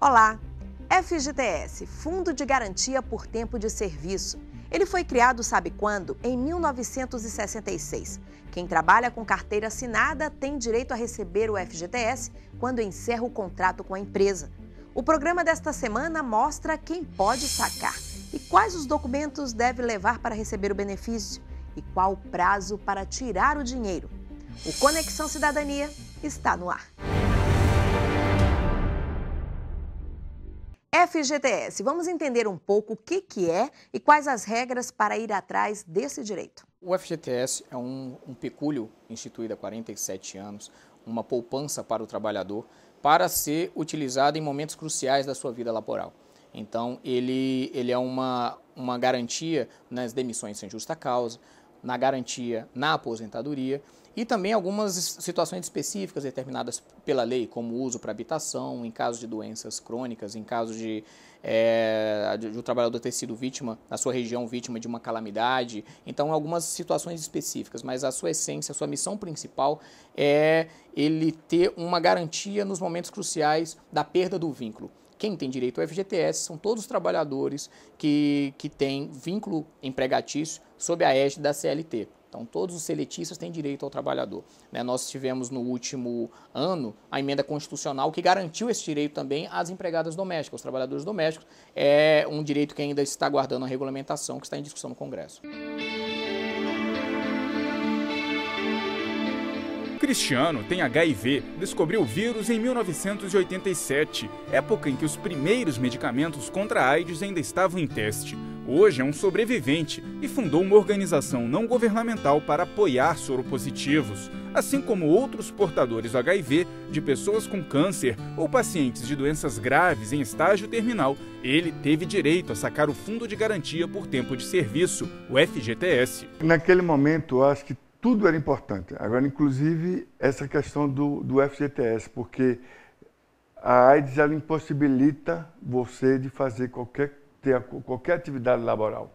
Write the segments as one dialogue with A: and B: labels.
A: Olá! FGTS, Fundo de Garantia por Tempo de Serviço. Ele foi criado, sabe quando? Em 1966. Quem trabalha com carteira assinada tem direito a receber o FGTS quando encerra o contrato com a empresa. O programa desta semana mostra quem pode sacar e quais os documentos deve levar para receber o benefício e qual o prazo para tirar o dinheiro. O Conexão Cidadania está no ar. FGTS, vamos entender um pouco o que é e quais as regras para ir atrás desse direito.
B: O FGTS é um pecúlio instituído há 47 anos, uma poupança para o trabalhador, para ser utilizado em momentos cruciais da sua vida laboral. Então, ele é uma garantia nas demissões sem justa causa, na garantia na aposentadoria e também algumas situações específicas determinadas pela lei, como uso para habitação, em caso de doenças crônicas, em caso de o trabalhador ter sido vítima, na sua região, vítima de uma calamidade. Então, algumas situações específicas, mas a sua essência, a sua missão principal é ele ter uma garantia nos momentos cruciais da perda do vínculo. Quem tem direito ao FGTS são todos os trabalhadores que têm vínculo empregatício sob a égide da CLT. Então, todos os seletistas têm direito ao trabalhador. Nós tivemos no último ano a emenda constitucional que garantiu esse direito também às empregadas domésticas, aos trabalhadores domésticos. É um direito que ainda está aguardando a regulamentação, que está em discussão no Congresso.
C: Cristiano tem HIV, descobriu o vírus em 1987, época em que os primeiros medicamentos contra a AIDS ainda estavam em teste. Hoje é um sobrevivente e fundou uma organização não governamental para apoiar soropositivos, assim como outros portadores do HIV, de pessoas com câncer ou pacientes de doenças graves em estágio terminal. Ele teve direito a sacar o Fundo de Garantia por Tempo de Serviço, o FGTS.
D: Naquele momento, eu acho que tudo era importante. Agora, inclusive, essa questão do FGTS, porque a AIDS ela impossibilita você de fazer qualquer atividade laboral.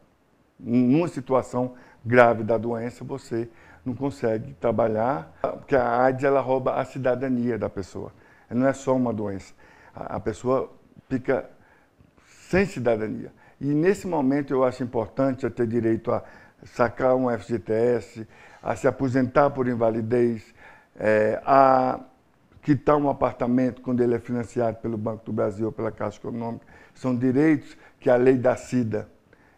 D: Numa situação grave da doença, você não consegue trabalhar, porque a AIDS ela rouba a cidadania da pessoa. Não é só uma doença. A pessoa fica sem cidadania. E nesse momento eu acho importante ter direito a sacar um FGTS, a se aposentar por invalidez, a quitar um apartamento quando ele é financiado pelo Banco do Brasil ou pela Caixa Econômica. São direitos que a lei da SIDA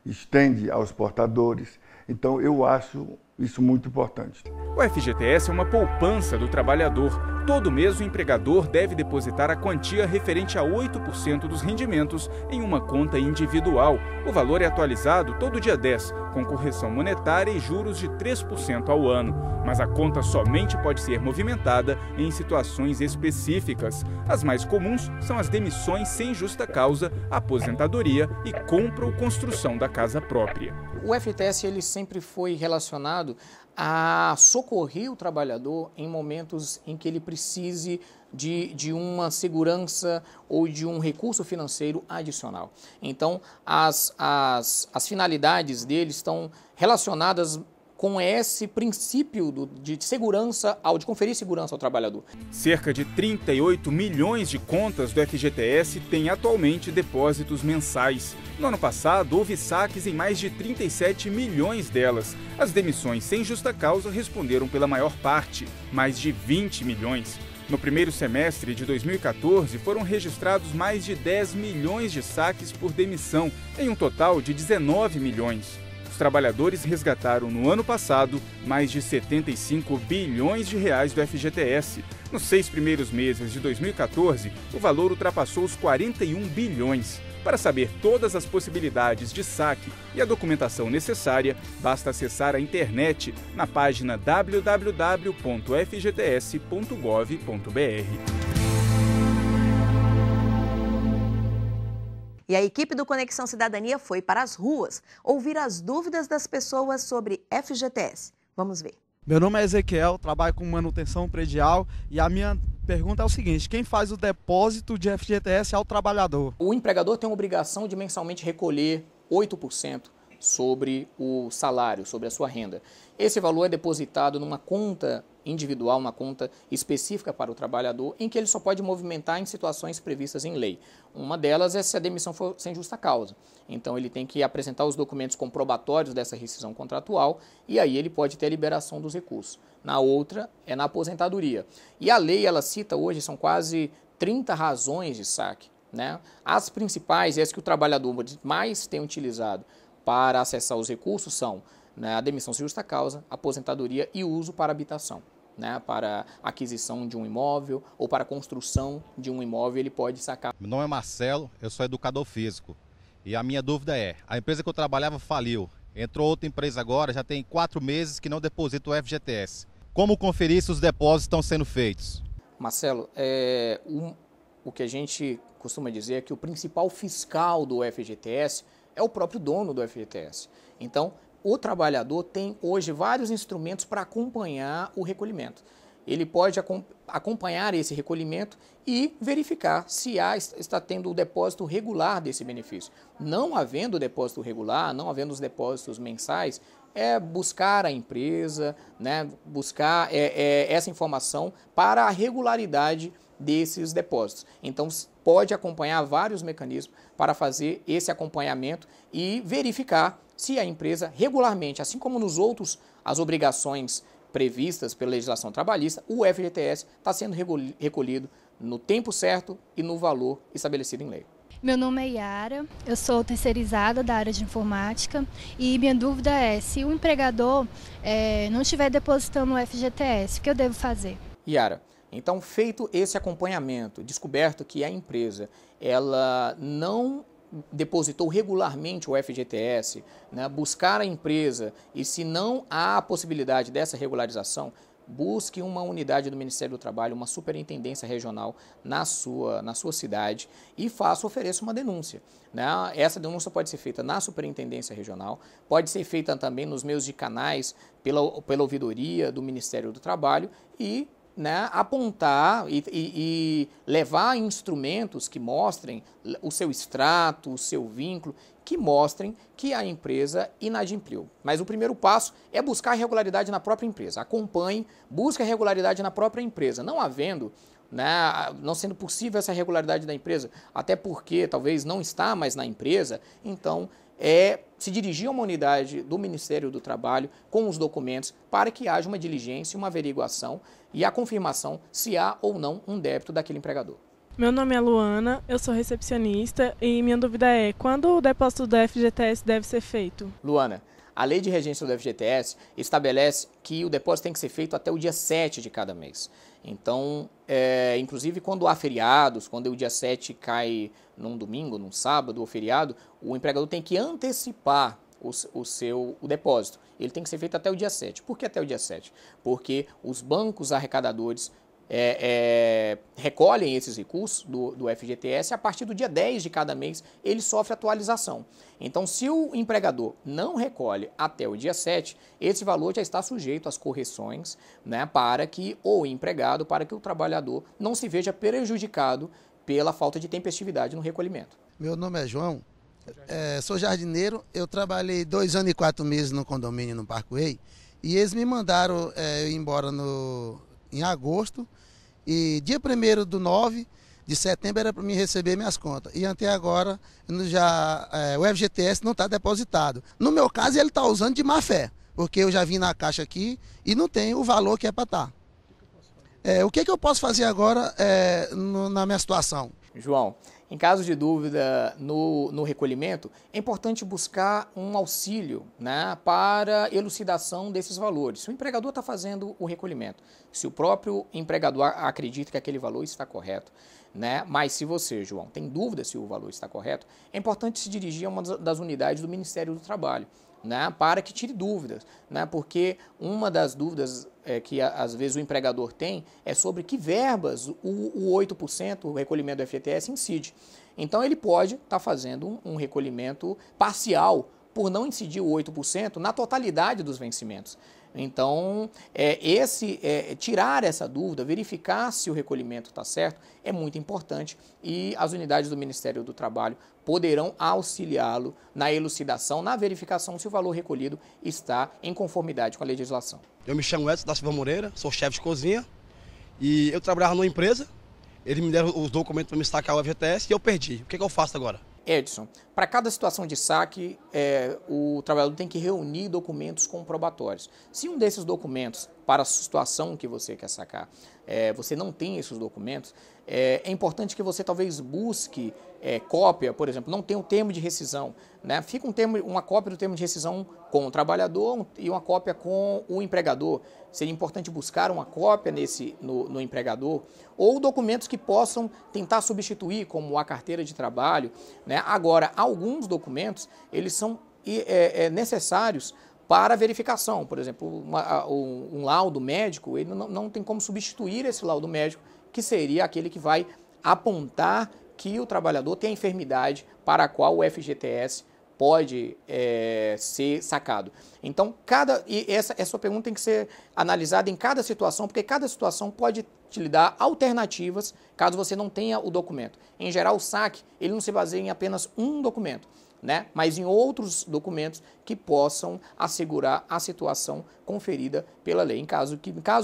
D: estende aos portadores. Então, eu acho isso muito importante.
C: O FGTS é uma poupança do trabalhador. Todo mês o empregador deve depositar a quantia referente a 8% dos rendimentos em uma conta individual. O valor é atualizado todo dia 10, com correção monetária e juros de 3% ao ano. Mas a conta somente pode ser movimentada em situações específicas. As mais comuns são as demissões sem justa causa, aposentadoria e compra ou construção da casa própria.
B: O FGTS ele sempre foi relacionado a socorrer o trabalhador em momentos em que ele precise de uma segurança ou de um recurso financeiro adicional. Então, as finalidades dele estão relacionadas com esse princípio de segurança, de conferir segurança ao trabalhador.
C: Cerca de 38 milhões de contas do FGTS têm atualmente depósitos mensais. No ano passado, houve saques em mais de 37 milhões delas. As demissões sem justa causa responderam pela maior parte, mais de 20 milhões. No primeiro semestre de 2014, foram registrados mais de 10 milhões de saques por demissão, em um total de 19 milhões. Os trabalhadores resgataram no ano passado mais de 75 bilhões de reais do FGTS. Nos 6 primeiros meses de 2014, o valor ultrapassou os 41 bilhões. Para saber todas as possibilidades de saque e a documentação necessária, basta acessar a internet na página www.fgts.gov.br.
A: E a equipe do Conexão Cidadania foi para as ruas ouvir as dúvidas das pessoas sobre FGTS. Vamos ver.
E: Meu nome é Ezequiel, trabalho com manutenção predial e a minha pergunta é o seguinte: quem faz o depósito de FGTS ao trabalhador?
B: O empregador tem a obrigação de mensalmente recolher 8% sobre o salário, sobre a sua renda. Esse valor é depositado numa conta individual, uma conta específica para o trabalhador, em que ele só pode movimentar em situações previstas em lei. Uma delas é se a demissão for sem justa causa. Então ele tem que apresentar os documentos comprobatórios dessa rescisão contratual e aí ele pode ter a liberação dos recursos. Na outra é na aposentadoria. E a lei, ela cita hoje, são quase 30 razões de saque, né? As principais, e as que o trabalhador mais tem utilizado para acessar os recursos são, né, a demissão sem justa causa, aposentadoria e uso para habitação, né, para aquisição de um imóvel ou para construção de um imóvel, ele pode sacar.
F: Meu nome é Marcelo, eu sou educador físico e a minha dúvida é, a empresa que eu trabalhava faliu, entrou outra empresa agora, já tem 4 meses que não deposita o FGTS. Como conferir se os depósitos estão sendo feitos?
B: Marcelo, o que a gente costuma dizer é que o principal fiscal do FGTS é o próprio dono do FGTS. Então, o trabalhador tem hoje vários instrumentos para acompanhar o recolhimento. Ele pode acompanhar esse recolhimento e verificar se está tendo o depósito regular desse benefício. Não havendo depósito regular, não havendo os depósitos mensais, é buscar a empresa, né, buscar essa informação para a regularidade desses depósitos. Então, pode acompanhar vários mecanismos para fazer esse acompanhamento e verificar se a empresa regularmente, assim como nos outros, as obrigações previstas pela legislação trabalhista, o FGTS está sendo recolhido no tempo certo e no valor estabelecido em lei.
G: Meu nome é Yara, eu sou terceirizada da área de informática e minha dúvida é, se o empregador não estiver depositando o FGTS, o que eu devo fazer?
B: Yara, então feito esse acompanhamento, descoberto que a empresa ela não depositou regularmente o FGTS, né, buscar a empresa e se não há a possibilidade dessa regularização, busque uma unidade do Ministério do Trabalho, uma superintendência regional na sua cidade e ofereça uma denúncia, né? Essa denúncia pode ser feita na superintendência regional, pode ser feita também nos meios de canais pela ouvidoria do Ministério do Trabalho e, né, apontar e levar instrumentos que mostrem o seu extrato, o seu vínculo, que mostrem que a empresa inadimpliu. Mas o primeiro passo é buscar a regularidade na própria empresa. Acompanhe, busque a regularidade na própria empresa. Não havendo, né, não sendo possível essa regularidade da empresa, até porque talvez não está mais na empresa, então se dirigir a uma unidade do Ministério do Trabalho com os documentos para que haja uma diligência, uma averiguação e a confirmação se há ou não um débito daquele empregador.
H: Meu nome é Luana, eu sou recepcionista e minha dúvida é, quando o depósito do FGTS deve ser feito?
B: Luana, a lei de regência do FGTS estabelece que o depósito tem que ser feito até o dia 7 de cada mês. Então, inclusive quando há feriados, quando o dia 7 cai num domingo, num sábado ou feriado, o empregador tem que antecipar o depósito. Ele tem que ser feito até o dia 7. Por que até o dia 7? Porque os bancos arrecadadores recolhem esses recursos do FGTS e a partir do dia 10 de cada mês ele sofre atualização. Então, se o empregador não recolhe até o dia 7, esse valor já está sujeito às correções, né, para que o trabalhador não se veja prejudicado pela falta de tempestividade no recolhimento.
I: Meu nome é João, sou jardineiro, eu trabalhei 2 anos e 4 meses no condomínio no Parkway e eles me mandaram eu ir embora em agosto e dia 1º do 9 de setembro era para mim receber minhas contas e até agora o FGTS não está depositado. No meu caso ele está usando de má fé, porque eu já vim na caixa aqui e não tem o valor que é para estar. O que eu posso fazer agora na minha situação?
B: João, em caso de dúvida no recolhimento, é importante buscar um auxílio, né, para elucidação desses valores. Se o empregador está fazendo o recolhimento, se o próprio empregador acredita que aquele valor está correto, né, mas se você, João, tem dúvida se o valor está correto, é importante se dirigir a uma das unidades do Ministério do Trabalho, né, para que tire dúvidas, né, porque uma das dúvidas que às vezes o empregador tem é sobre que verbas o 8%, o recolhimento do FGTS incide. Então ele pode estar fazendo um recolhimento parcial por não incidir o 8% na totalidade dos vencimentos. Então, tirar essa dúvida, verificar se o recolhimento está certo, é muito importante e as unidades do Ministério do Trabalho poderão auxiliá-lo na elucidação, na verificação se o valor recolhido está em conformidade com a legislação.
J: Eu me chamo Edson da Silva Moreira, sou chefe de cozinha e eu trabalhava numa empresa, eles me deram os documentos para me sacar o FGTS e eu perdi. O que eu faço agora?
B: Edson, para cada situação de saque, o trabalhador tem que reunir documentos comprobatórios. Se um desses documentos, para a situação que você quer sacar, você não tem esses documentos, é importante que você talvez busque cópia, por exemplo, não tem o termo de rescisão, né? Fica uma cópia do termo de rescisão com o trabalhador e uma cópia com o empregador. Seria importante buscar uma cópia no empregador ou documentos que possam tentar substituir, como a carteira de trabalho, né? Agora, alguns documentos, eles são necessários para verificação. Por exemplo, um laudo médico, ele não tem como substituir esse laudo médico, que seria aquele que vai apontar que o trabalhador tem a enfermidade para a qual o FGTS pode ser sacado. Então, essa sua pergunta tem que ser analisada em cada situação, porque cada situação pode te dar alternativas caso você não tenha o documento. Em geral, o saque ele não se baseia em apenas um documento, né? Mas em outros documentos que possam assegurar a situação conferida pela lei. Caso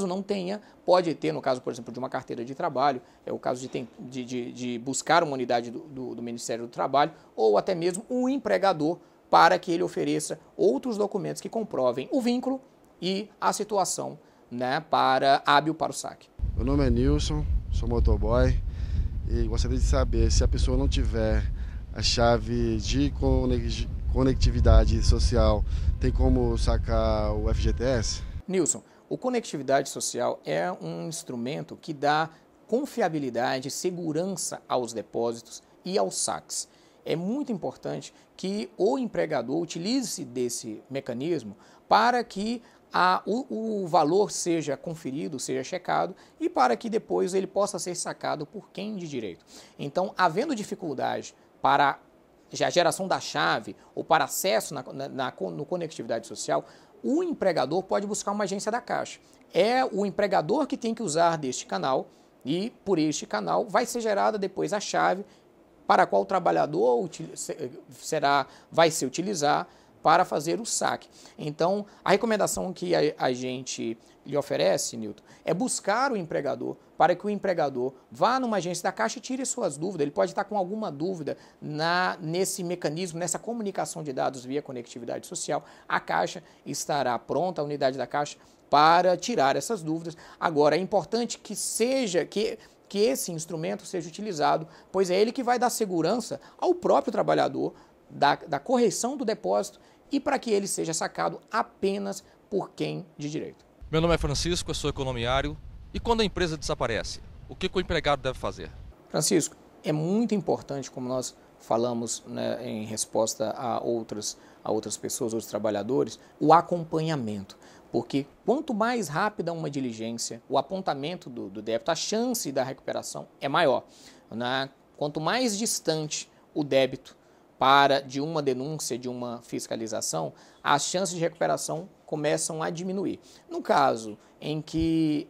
B: não tenha, pode ter, no caso, por exemplo, de uma carteira de trabalho, é o caso de buscar uma unidade do Ministério do Trabalho ou até mesmo um empregador para que ele ofereça outros documentos que comprovem o vínculo e a situação, né, hábil para o saque.
K: Meu nome é Nilson, sou motoboy e gostaria de saber se a pessoa não tiver a chave de conectividade social, tem como sacar o FGTS?
B: Nilson, o Conectividade Social é um instrumento que dá confiabilidade e segurança aos depósitos e aos saques. É muito importante que o empregador utilize desse mecanismo para que o valor seja conferido, seja checado e para que depois ele possa ser sacado por quem de direito. Então, havendo dificuldade para a geração da chave ou para acesso no Conectividade Social, o empregador pode buscar uma agência da Caixa. É o empregador que tem que usar deste canal e, por este canal, vai ser gerada depois a chave para a qual o trabalhador vai se utilizar para fazer o saque. Então, a recomendação que a gente lhe oferece, Nilton, é buscar o empregador para que o empregador vá numa agência da Caixa e tire suas dúvidas. Ele pode estar com alguma dúvida nesse mecanismo, nessa comunicação de dados via Conectividade Social. A Caixa estará pronta, a unidade da Caixa, para tirar essas dúvidas. Agora, é importante que esse instrumento seja utilizado, pois é ele que vai dar segurança ao próprio trabalhador da correção do depósito e para que ele seja sacado apenas por quem de direito.
L: Meu nome é Francisco, eu sou economiário. E quando a empresa desaparece, o que o empregado deve fazer?
B: Francisco, é muito importante, como nós falamos, né, em resposta a outras pessoas, outros trabalhadores, o acompanhamento. Porque quanto mais rápida uma diligência, o apontamento do débito, a chance da recuperação é maior, né? Quanto mais distante o débito de uma denúncia, de uma fiscalização, as chances de recuperação começam a diminuir. No caso em que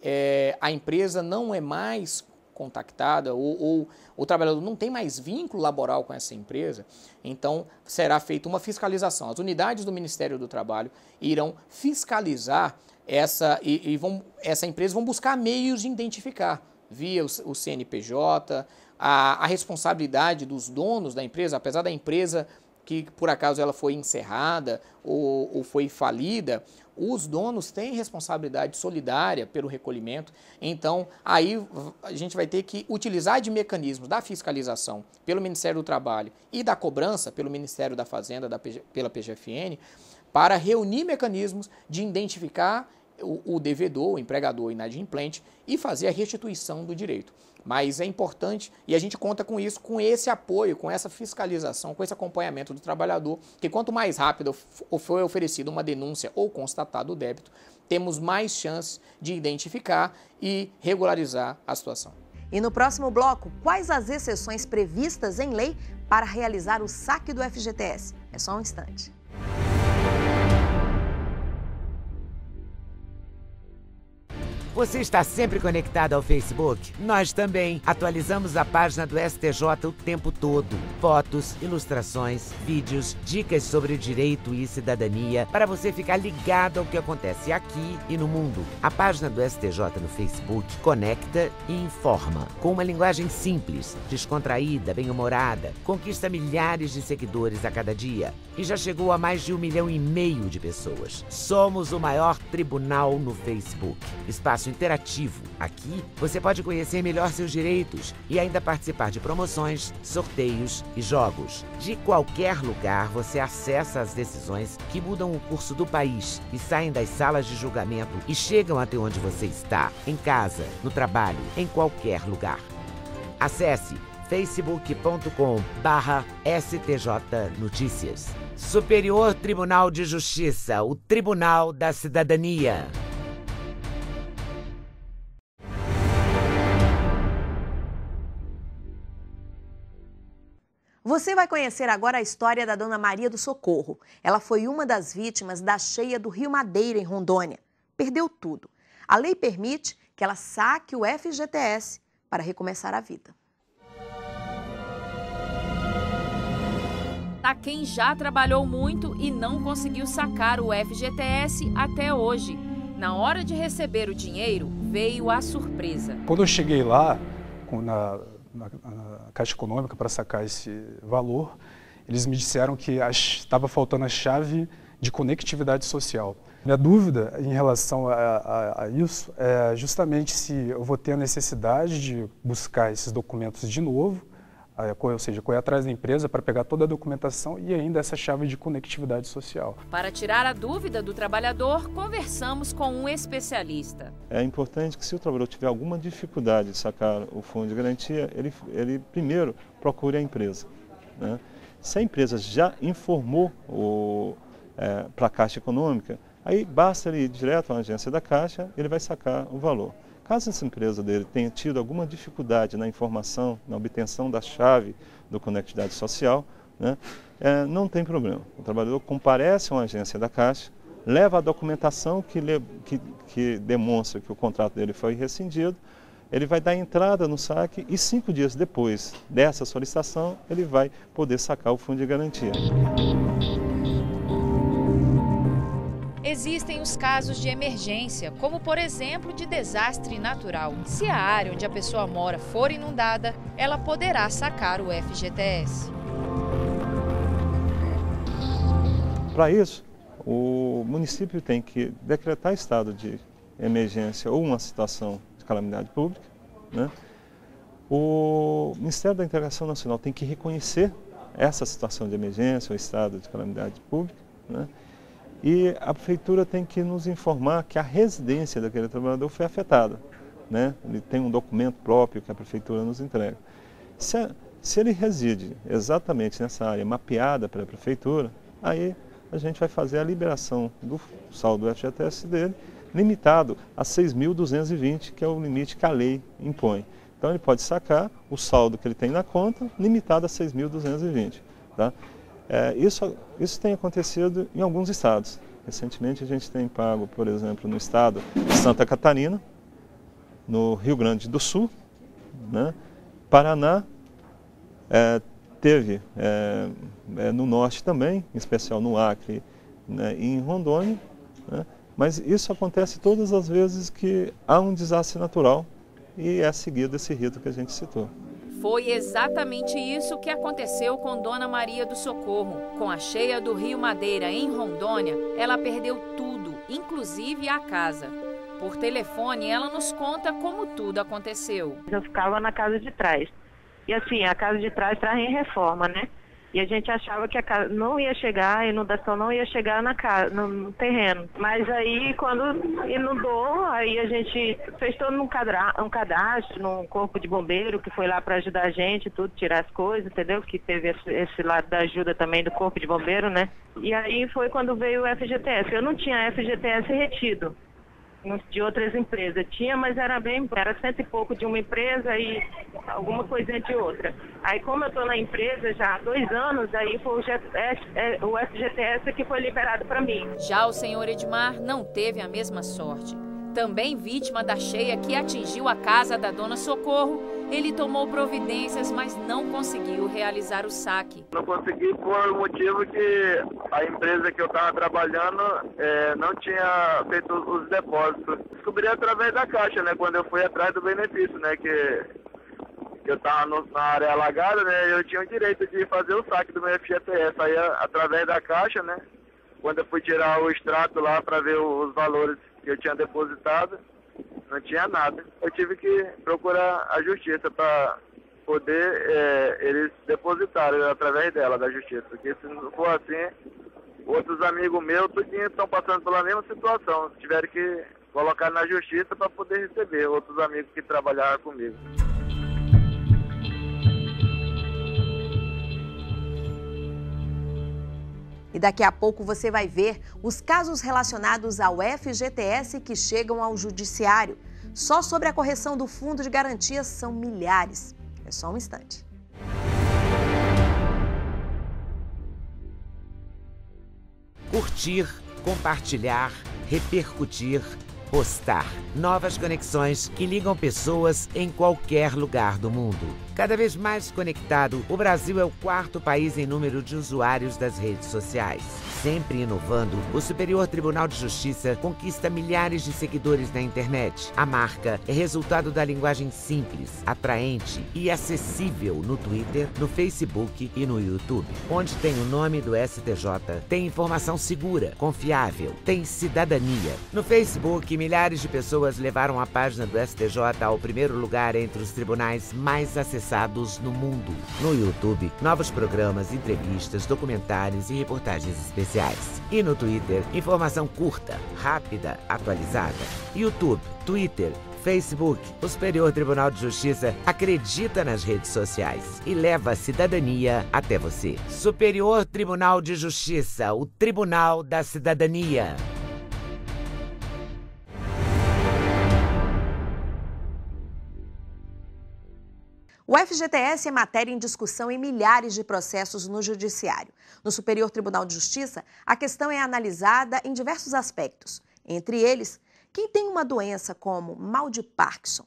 B: a empresa não é mais contactada ou o trabalhador não tem mais vínculo laboral com essa empresa, então será feita uma fiscalização. As unidades do Ministério do Trabalho irão fiscalizar essa empresa, vão buscar meios de identificar via o CNPJ, a responsabilidade dos donos da empresa, apesar da empresa que por acaso ela foi encerrada ou foi falida, os donos têm responsabilidade solidária pelo recolhimento. Então, aí a gente vai ter que utilizar de mecanismos da fiscalização pelo Ministério do Trabalho e da cobrança pelo Ministério da Fazenda, pela PGFN, para reunir mecanismos de identificar o devedor, o empregador inadimplente e fazer a restituição do direito. Mas é importante, e a gente conta com isso, com esse apoio, com essa fiscalização, com esse acompanhamento do trabalhador, que quanto mais rápido for oferecida uma denúncia ou constatado o débito, temos mais chances de identificar e regularizar a situação.
A: E no próximo bloco, quais as exceções previstas em lei para realizar o saque do FGTS? É só um instante.
M: Você está sempre conectado ao Facebook? Nós também. Atualizamos a página do STJ o tempo todo. Fotos, ilustrações, vídeos, dicas sobre direito e cidadania para você ficar ligado ao que acontece aqui e no mundo. A página do STJ no Facebook conecta e informa. Com uma linguagem simples, descontraída, bem-humorada, conquista milhares de seguidores a cada dia e já chegou a mais de 1,5 milhão de pessoas. Somos o maior tribunal no Facebook. Espaço interativo. Aqui você pode conhecer melhor seus direitos e ainda participar de promoções, sorteios e jogos. De qualquer lugar você acessa as decisões que mudam o curso do país e saem das salas de julgamento e chegam até onde você está, em casa, no trabalho, em qualquer lugar. Acesse facebook.com/STJ Notícias. Superior Tribunal de Justiça, o Tribunal da Cidadania.
A: Você vai conhecer agora a história da Dona Maria do Socorro. Ela foi uma das vítimas da cheia do Rio Madeira, em Rondônia. Perdeu tudo. A lei permite que ela saque o FGTS para recomeçar a vida.
N: Tá quem já trabalhou muito e não conseguiu sacar o FGTS até hoje. Na hora de receber o dinheiro, veio a surpresa.
O: Quando eu cheguei lá, na Caixa Econômica para sacar esse valor, eles me disseram que estava faltando a chave de conectividade social. Minha dúvida em relação a isso é justamente se eu vou ter a necessidade de buscar esses documentos de novo, ou seja, correr atrás da empresa para pegar toda a documentação e ainda essa chave de conectividade social.
N: Para tirar a dúvida do trabalhador, conversamos com um especialista.
P: É importante que, se o trabalhador tiver alguma dificuldade de sacar o fundo de garantia, ele primeiro procure a empresa, né? Se a empresa já informou para a Caixa Econômica, aí basta ele ir direto à agência da Caixa, ele vai sacar o valor. Caso essa empresa dele tenha tido alguma dificuldade na informação, na obtenção da chave do Conectividade Social, né, não tem problema. O trabalhador comparece a uma agência da Caixa, leva a documentação que demonstra que o contrato dele foi rescindido, ele vai dar entrada no saque e 5 dias depois dessa solicitação ele vai poder sacar o fundo de garantia.
N: Existem os casos de emergência, como por exemplo de desastre natural. Se a área onde a pessoa mora for inundada, ela poderá sacar o FGTS.
P: Para isso, o município tem que decretar estado de emergência ou uma situação de calamidade pública, né? O Ministério da Integração Nacional tem que reconhecer essa situação de emergência ou estado de calamidade pública, né? E a prefeitura tem que nos informar que a residência daquele trabalhador foi afetada, né? Ele tem um documento próprio que a prefeitura nos entrega. Se ele reside exatamente nessa área mapeada pela prefeitura, aí a gente vai fazer a liberação do saldo do FGTS dele, limitado a 6.220, que é o limite que a lei impõe. Então ele pode sacar o saldo que ele tem na conta, limitado a 6.220, tá? Isso tem acontecido em alguns estados. Recentemente a gente tem pago, por exemplo, no estado de Santa Catarina, no Rio Grande do Sul, né? Paraná, teve no norte também, em especial no Acre, né? E em Rondônia, né? Mas isso acontece todas as vezes que há um desastre natural e é seguido esse rito que a gente citou.
N: Foi exatamente isso que aconteceu com Dona Maria do Socorro. Com a cheia do Rio Madeira em Rondônia, ela perdeu tudo, inclusive a casa. Por telefone, ela nos conta como tudo aconteceu.
Q: Eu ficava na casa de trás. E assim, a casa de trás está em reforma, né? E a gente achava que a casa não ia chegar, a inundação não ia chegar na casa, no terreno. Mas aí, quando inundou, aí a gente fez todo um cadastro num corpo de bombeiro que foi lá para ajudar a gente, tudo, tirar as coisas, entendeu? Que teve esse lado da ajuda também do corpo de bombeiro, né? E aí foi quando veio o FGTS. Eu não tinha FGTS retido de outras empresas. Tinha, mas era 100 e pouco de uma empresa e alguma coisinha de outra. Aí, como eu estou na empresa já há 2 anos, aí foi o FGTS que foi liberado para mim.
N: Já o senhor Edmar não teve a mesma sorte. Também vítima da cheia que atingiu a casa da dona Socorro, ele tomou providências, mas não conseguiu realizar o saque.
R: Não consegui por motivo que a empresa que eu estava trabalhando não tinha feito os depósitos. Descobri através da Caixa, né, quando eu fui atrás do benefício, né, que eu estava na área alagada, né, eu tinha o direito de fazer o saque do meu FGTS. Aí, através da Caixa, né, quando eu fui tirar o extrato lá para ver os valores que eu tinha depositado, não tinha nada. Eu tive que procurar a justiça para poder eles depositarem através dela, da justiça. Porque se não for assim, outros amigos meus estão passando pela mesma situação. Tiveram que colocar na justiça para poder receber outros amigos que trabalharam comigo.
A: E daqui a pouco você vai ver os casos relacionados ao FGTS que chegam ao judiciário. Só sobre a correção do fundo de garantia são milhares. É só um instante.
M: Curtir, compartilhar, repercutir, postar. Novas conexões que ligam pessoas em qualquer lugar do mundo. Cada vez mais conectado, o Brasil é o 4º país em número de usuários das redes sociais. Sempre inovando, o Superior Tribunal de Justiça conquista milhares de seguidores na internet. A marca é resultado da linguagem simples, atraente e acessível no Twitter, no Facebook e no YouTube. Onde tem o nome do STJ, tem informação segura, confiável, tem cidadania. No Facebook, milhares de pessoas levaram a página do STJ ao primeiro lugar entre os tribunais mais acessados no mundo. No YouTube, novos programas, entrevistas, documentários e reportagens especiais. E no Twitter, informação curta, rápida, atualizada. YouTube, Twitter, Facebook, o Superior Tribunal de Justiça acredita nas redes sociais e leva a cidadania até você. Superior Tribunal de Justiça, o Tribunal da Cidadania.
A: O FGTS é matéria em discussão em milhares de processos no Judiciário. No Superior Tribunal de Justiça, a questão é analisada em diversos aspectos. Entre eles, quem tem uma doença como mal de Parkinson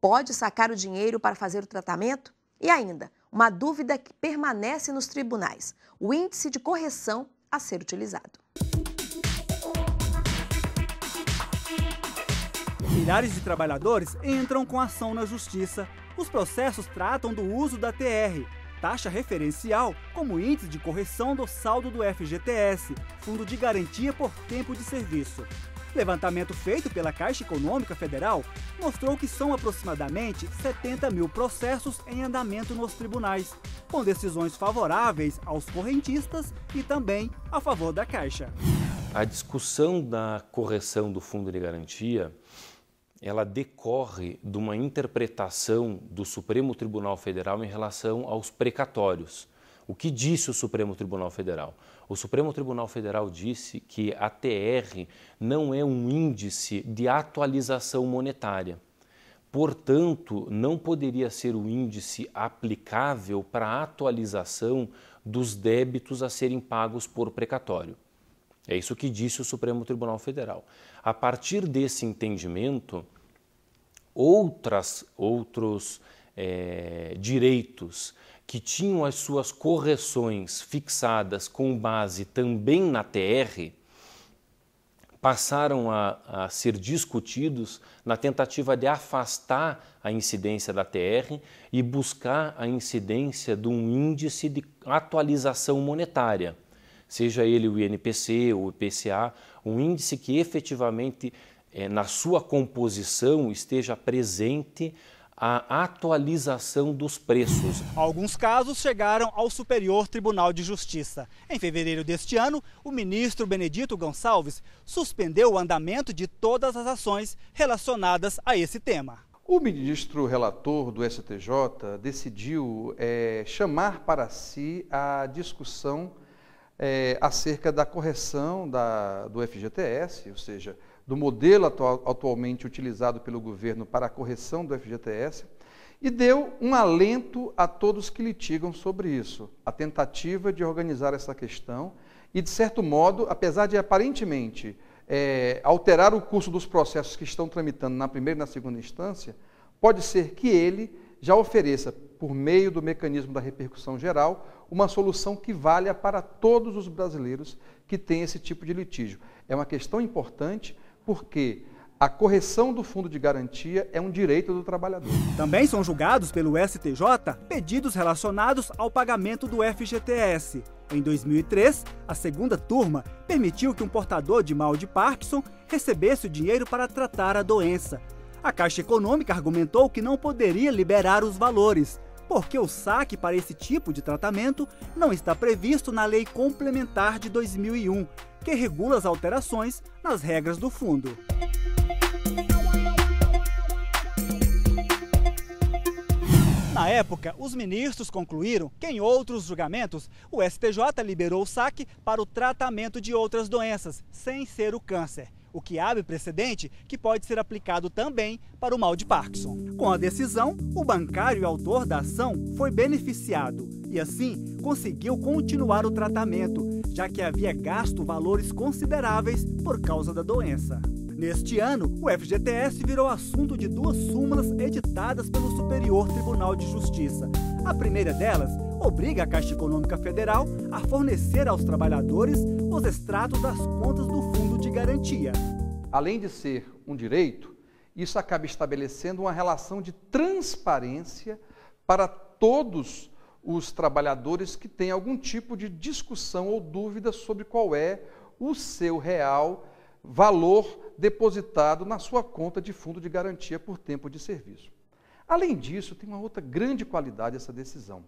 A: pode sacar o dinheiro para fazer o tratamento? E ainda, uma dúvida que permanece nos tribunais: o índice de correção a ser utilizado.
S: Milhares de trabalhadores entram com ação na Justiça. Os processos tratam do uso da TR, taxa referencial, como índice de correção do saldo do FGTS, Fundo de Garantia por Tempo de Serviço. Levantamento feito pela Caixa Econômica Federal mostrou que são aproximadamente 70 mil processos em andamento nos tribunais, com decisões favoráveis aos correntistas e também a favor da Caixa.
T: A discussão da correção do Fundo de Garantia, ela decorre de uma interpretação do Supremo Tribunal Federal em relação aos precatórios. O que disse o Supremo Tribunal Federal? O Supremo Tribunal Federal disse que a TR não é um índice de atualização monetária. Portanto, não poderia ser o índice aplicável para a atualização dos débitos a serem pagos por precatório. É isso que disse o Supremo Tribunal Federal. A partir desse entendimento, outros direitos que tinham as suas correções fixadas com base também na TR, passaram a ser discutidos na tentativa de afastar a incidência da TR e buscar a incidência de um índice de atualização monetária, seja ele o INPC ou o IPCA, um índice que efetivamente, na sua composição, esteja presente a atualização dos preços.
S: Alguns casos chegaram ao Superior Tribunal de Justiça. Em fevereiro deste ano, o ministro Benedito Gonçalves suspendeu o andamento de todas as ações relacionadas a esse tema.
U: O ministro relator do STJ decidiu chamar para si a discussão acerca da correção do FGTS, ou seja, do modelo atualmente utilizado pelo governo para a correção do FGTS, e deu um alento a todos que litigam sobre isso, a tentativa de organizar essa questão e, de certo modo, apesar de aparentemente alterar o curso dos processos que estão tramitando na primeira e na segunda instância, pode ser que ele já ofereça, por meio do mecanismo da repercussão geral, uma solução que valha para todos os brasileiros que têm esse tipo de litígio. É uma questão importante porque a correção do fundo de garantia é um direito do trabalhador.
S: Também são julgados pelo STJ pedidos relacionados ao pagamento do FGTS. Em 2003, a segunda turma permitiu que um portador de mal de Parkinson recebesse o dinheiro para tratar a doença. A Caixa Econômica argumentou que não poderia liberar os valores, porque o saque para esse tipo de tratamento não está previsto na Lei Complementar de 2001, que regula as alterações nas regras do fundo. Na época, os ministros concluíram que em outros julgamentos, o STJ liberou o saque para o tratamento de outras doenças, sem ser o câncer, o que abre precedente que pode ser aplicado também para o mal de Parkinson. Com a decisão, o bancário e autor da ação foi beneficiado e, assim, conseguiu continuar o tratamento, já que havia gasto valores consideráveis por causa da doença. Neste ano, o FGTS virou assunto de duas súmulas editadas pelo Superior Tribunal de Justiça. A primeira delas obriga a Caixa Econômica Federal a fornecer aos trabalhadores os extratos das contas do Fundo de Garantia.
U: Além de ser um direito, isso acaba estabelecendo uma relação de transparência para todos os trabalhadores que têm algum tipo de discussão ou dúvida sobre qual é o seu real valor depositado na sua conta de fundo de garantia por tempo de serviço. Além disso, tem uma outra grande qualidade essa decisão.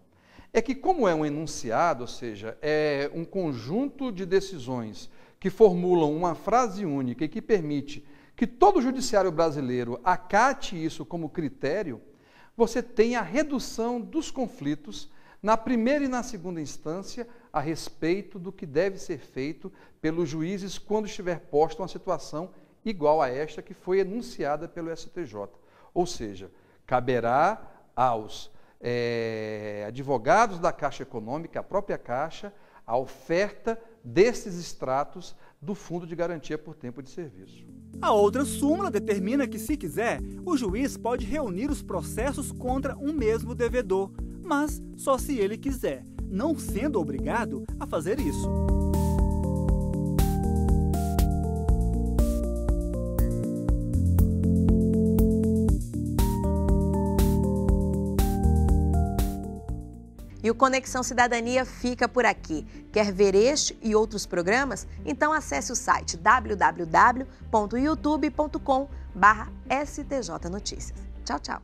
U: É que, como é um enunciado, ou seja, é um conjunto de decisões que formulam uma frase única e que permite que todo o judiciário brasileiro acate isso como critério, você tem a redução dos conflitos na primeira e na segunda instância a respeito do que deve ser feito pelos juízes quando estiver posta uma situação igual a esta que foi enunciada pelo STJ. Ou seja, caberá aos advogados da Caixa Econômica, a própria Caixa, a oferta desses extratos do Fundo de Garantia por Tempo de Serviço.
S: A outra súmula determina que, se quiser, o juiz pode reunir os processos contra um mesmo devedor, mas só se ele quiser, não sendo obrigado a fazer isso.
A: E o Conexão Cidadania fica por aqui. Quer ver este e outros programas? Então acesse o site www.youtube.com/STJ Notícias. Tchau, tchau.